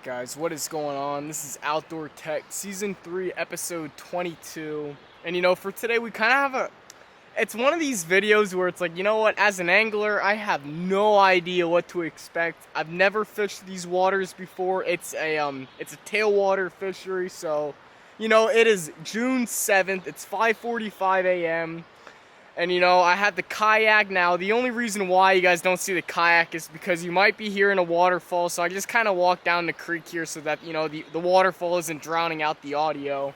Guys, what is going on? This is Outdoor Tech Season 3 Episode 22. And you know, for today we kind of have it's one of these videos where it's like, you know what, as an angler I have no idea what to expect. I've never fished these waters before. It's a tailwater fishery, so you know, it is June 7th. It's 5:45 a.m. And you know, I have the kayak now. The only reason why you guys don't see the kayak is because you might be hearing a waterfall. So I just kind of walked down the creek here so that, you know, the waterfall isn't drowning out the audio.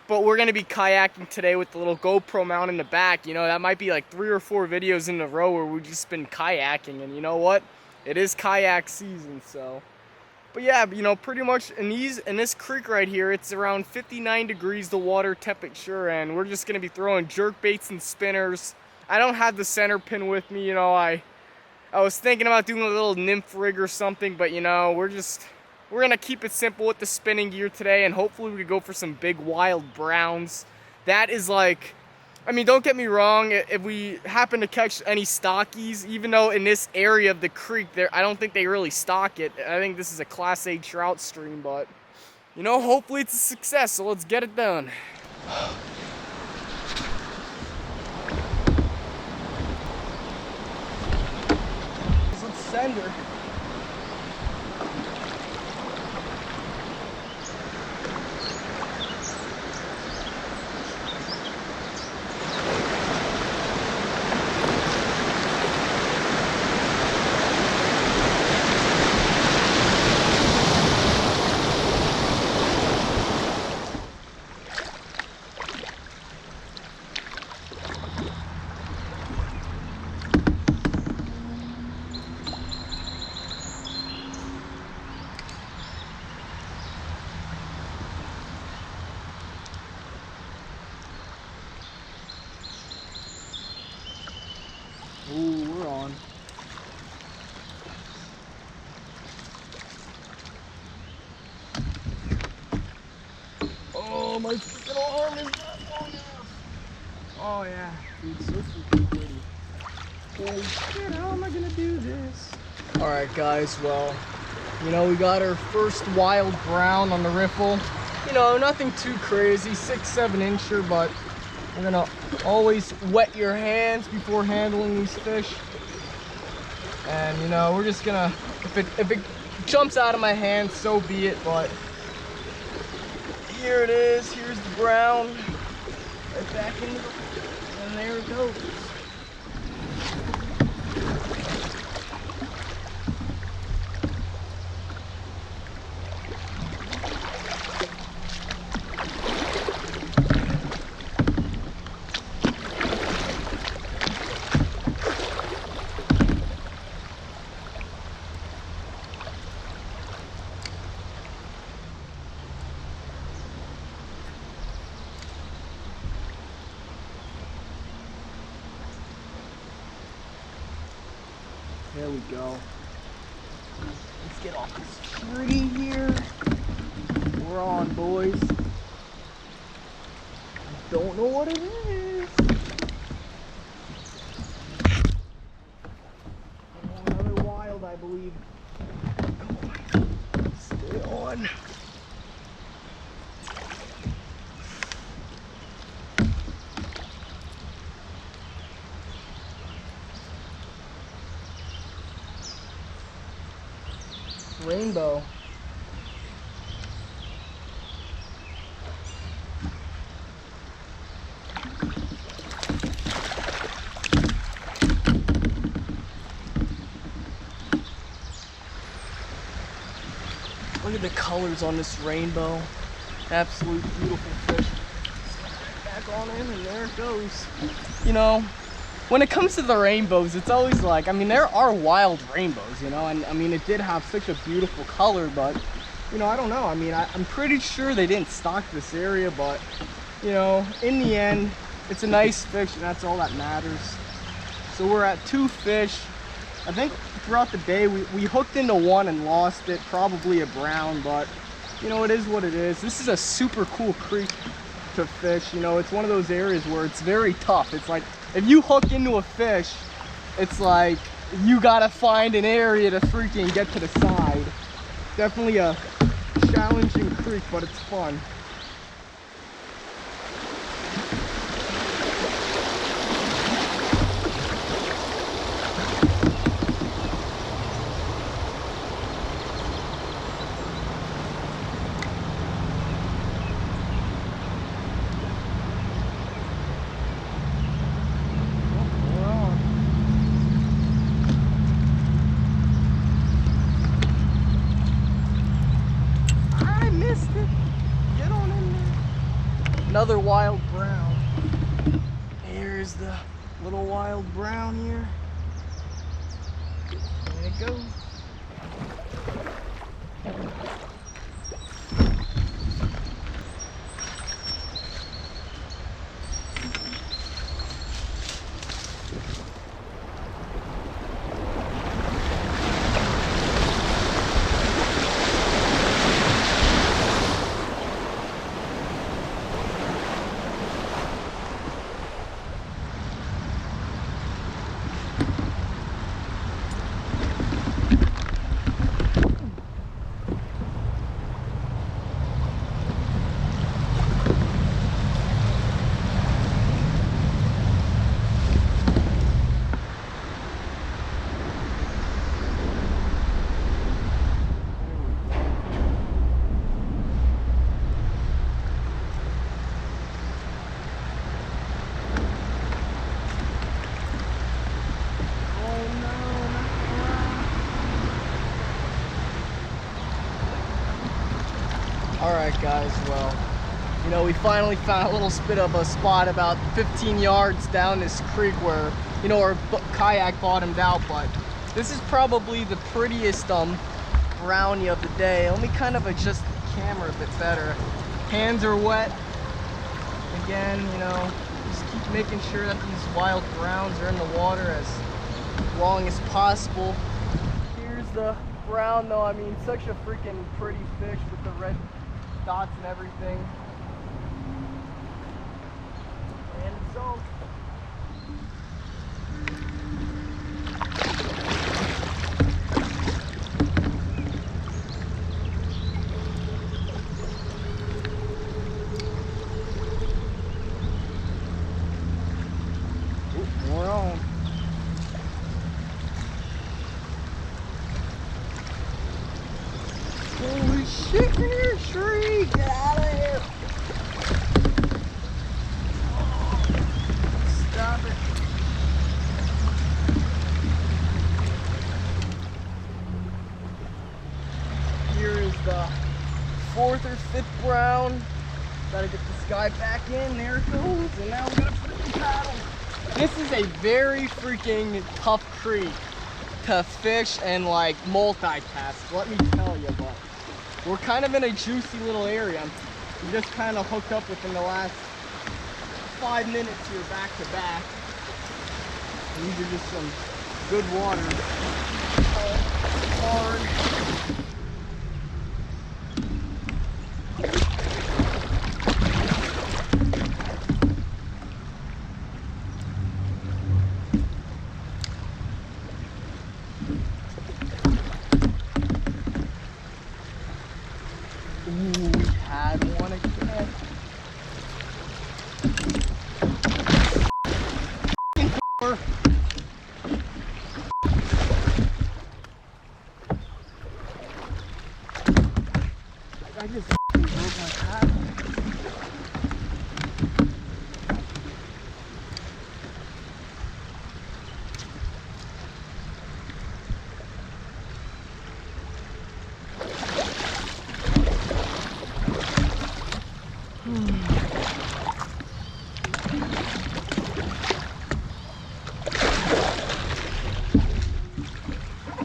But we're going to be kayaking today with the little GoPro mount in the back. You know, that might be like 3 or 4 videos in a row where we've just been kayaking. And you know what? It is kayak season, so. But yeah, you know, pretty much in this creek right here, it's around 59 degrees, the water temperature, and we're just going to be throwing jerk baits and spinners. I don't have the center pin with me, you know, I was thinking about doing a little nymph rig or something, but you know, we're going to keep it simple with the spinning gear today, and hopefully we can go for some big wild browns. That is like, I mean, don't get me wrong, if we happen to catch any stockies, even though in this area of the creek, I don't think they really stock it. I think this is a Class A trout stream, but, you know, hopefully it's a success, so let's get it done. Let's send her. Ooh, we're on. Oh, my freaking arm is not long enough. Oh yeah, dude, so freaking pretty. Holy shit, how am I gonna do this? Alright guys, well, you know, we got our first wild brown on the riffle. You know, nothing too crazy, 6-7 incher, but you're gonna always wet your hands before handling these fish. And you know, we're just gonna, if it jumps out of my hand, so be it, but here it is, here's the brown. Right back into the, and there it goes. There we go. Let's get off this tree here. We're on, boys. I don't know what it is. Oh, another wild, I believe. Stay on. Rainbow. Look at the colors on this rainbow. Absolute beautiful fish. Back on in, and there it goes. You know, when it comes to the rainbows, it's always like, I mean, there are wild rainbows, you know, and I mean, it did have such a beautiful color, but, you know, I don't know. I mean, I'm pretty sure they didn't stock this area, but, you know, in the end, it's a nice fish, and that's all that matters. So we're at 2 fish. I think throughout the day, we hooked into one and lost it, probably a brown, but, you know, it is what it is. This is a super cool creek to fish. You know, it's one of those areas where it's very tough. It's like, if you hook into a fish, it's like you gotta find an area to freaking get to the side. Definitely a challenging creek, but it's fun. Another wild brown. Here's the little wild brown here. There it goes. Alright guys, well, you know, we finally found a little bit of a spot about 15 yards down this creek where, you know, our kayak bottomed out, but this is probably the prettiest brownie of the day. Let me kind of adjust the camera a bit better. Hands are wet. Again, you know, just keep making sure that these wild browns are in the water as long as possible. Here's the brown though, I mean, such a freaking pretty fish with the red dots and everything. And it's on. More on. Holy shit, you're near a tree! Get out of here! Stop it. Here is the 4th or 5th brown. Gotta get this guy back in. There it goes. And now we're gonna freaking paddle. This is a very freaking tough creek to fish and like multitask, let me tell you, but we're kind of in a juicy little area. We just kind of hooked up within the last 5 minutes here back to back. And these are just some good water. Hard. Ooh, we had one again. I just broke my paddle.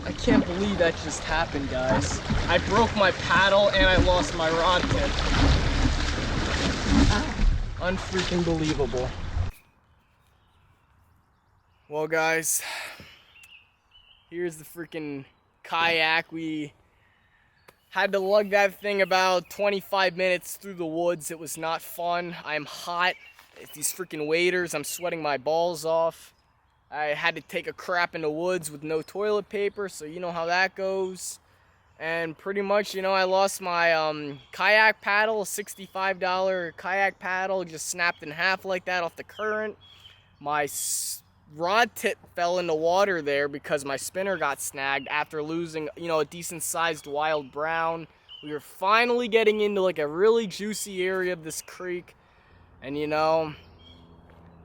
I can't believe that just happened, guys. I broke my paddle and I lost my rod tip. Unfreaking believable. Well, guys, here's the freaking kayak. We had to lug that thing about 25 minutes through the woods. It was not fun. I'm hot. These freaking waders, I'm sweating my balls off. I had to take a crap in the woods with no toilet paper, so you know how that goes. And pretty much, you know, I lost my kayak paddle, $65 kayak paddle, just snapped in half like that off the current. My rod tip fell in the water there because my spinner got snagged after losing, you know, a decent sized wild brown. We were finally getting into like a really juicy area of this creek, and you know,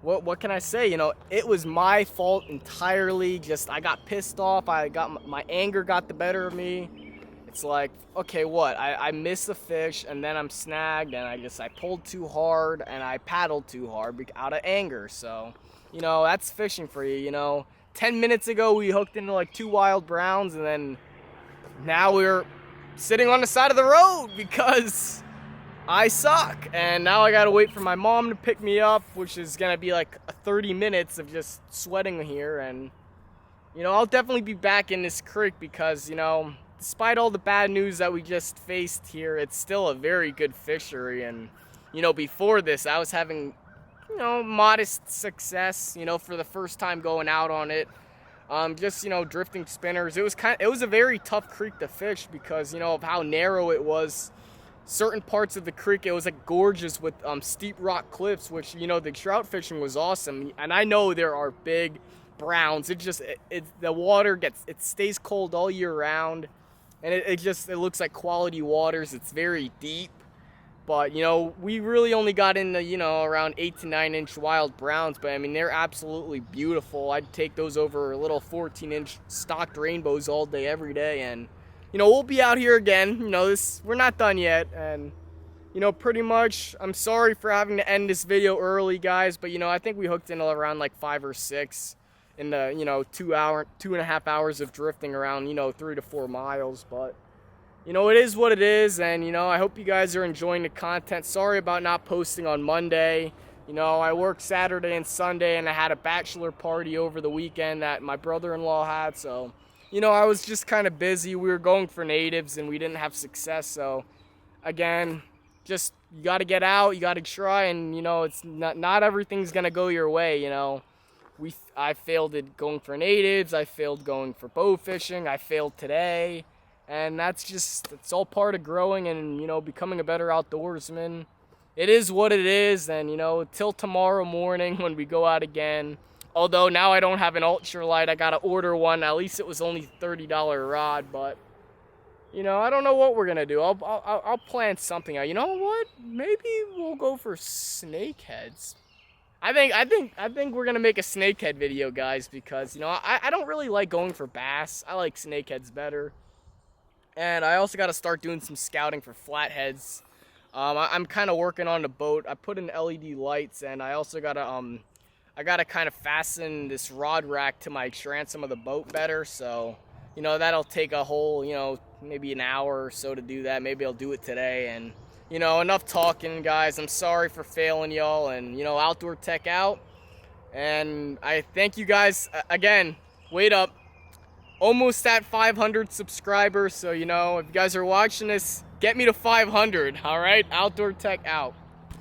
what can I say? You know, it was my fault entirely. Just I got pissed off. My anger got the better of me. It's like, okay, what? I missed the fish, and then I'm snagged, and I pulled too hard, and I paddled too hard out of anger. So, you know, that's fishing for you. You know, 10 minutes ago we hooked into like 2 wild browns, and then now we're sitting on the side of the road because I suck. And now I gotta wait for my mom to pick me up, which is gonna be like 30 minutes of just sweating here. And, you know, I'll definitely be back in this creek because, you know, despite all the bad news that we just faced here, it's still a very good fishery. And, you know, before this, I was having, you know, modest success, you know, for the first time going out on it. Just, you know, drifting spinners. It was a very tough creek to fish because, you know, of how narrow it was. Certain parts of the creek, it was like gorgeous with steep rock cliffs, which, you know, the trout fishing was awesome. And I know there are big browns. The water stays cold all year round. And it looks like quality waters. It's very deep. But, you know, we really only got into, you know, around 8 to 9 inch wild browns. But, I mean, they're absolutely beautiful. I'd take those over little 14-inch stocked rainbows all day, every day. And, you know, we'll be out here again. You know, we're not done yet. And, you know, pretty much, I'm sorry for having to end this video early, guys. But, you know, I think we hooked in around like 5 or 6 in the, you know, 2.5 hours of drifting around, you know, 3 to 4 miles. But, you know, it is what it is. And, you know, I hope you guys are enjoying the content. Sorry about not posting on Monday. You know, I worked Saturday and Sunday, and I had a bachelor party over the weekend that my brother-in-law had. So, you know, I was just kind of busy. We were going for natives, and we didn't have success. So, again, just you got to get out. You got to try. And, you know, it's not everything's going to go your way, you know. I failed at going for natives. I failed going for bow fishing. I failed today. And it's all part of growing and, you know, becoming a better outdoorsman. It is what it is. And, you know, till tomorrow morning when we go out again. Although now I don't have an ultralight. I got to order one. At least it was only $30 rod. But, you know, I don't know what we're going to do. I'll plan something out. You know what? Maybe we'll go for snakeheads. I think we're gonna make a snakehead video, guys, because, you know, I don't really like going for bass. I like snakeheads better. And I also got to start doing some scouting for flatheads. I'm kind of working on the boat. I put in LED lights, and I also got to kind of fasten this rod rack to my transom of the boat better. So, you know, that'll take a whole, you know, maybe an hour or so to do that. Maybe I'll do it today. And, you know, enough talking, guys. I'm sorry for failing y'all. And, you know, Outdoor Tech out. And I thank you guys again. Wait up. Almost at 500 subscribers. So, you know, if you guys are watching this, get me to 500. All right. Outdoor Tech out.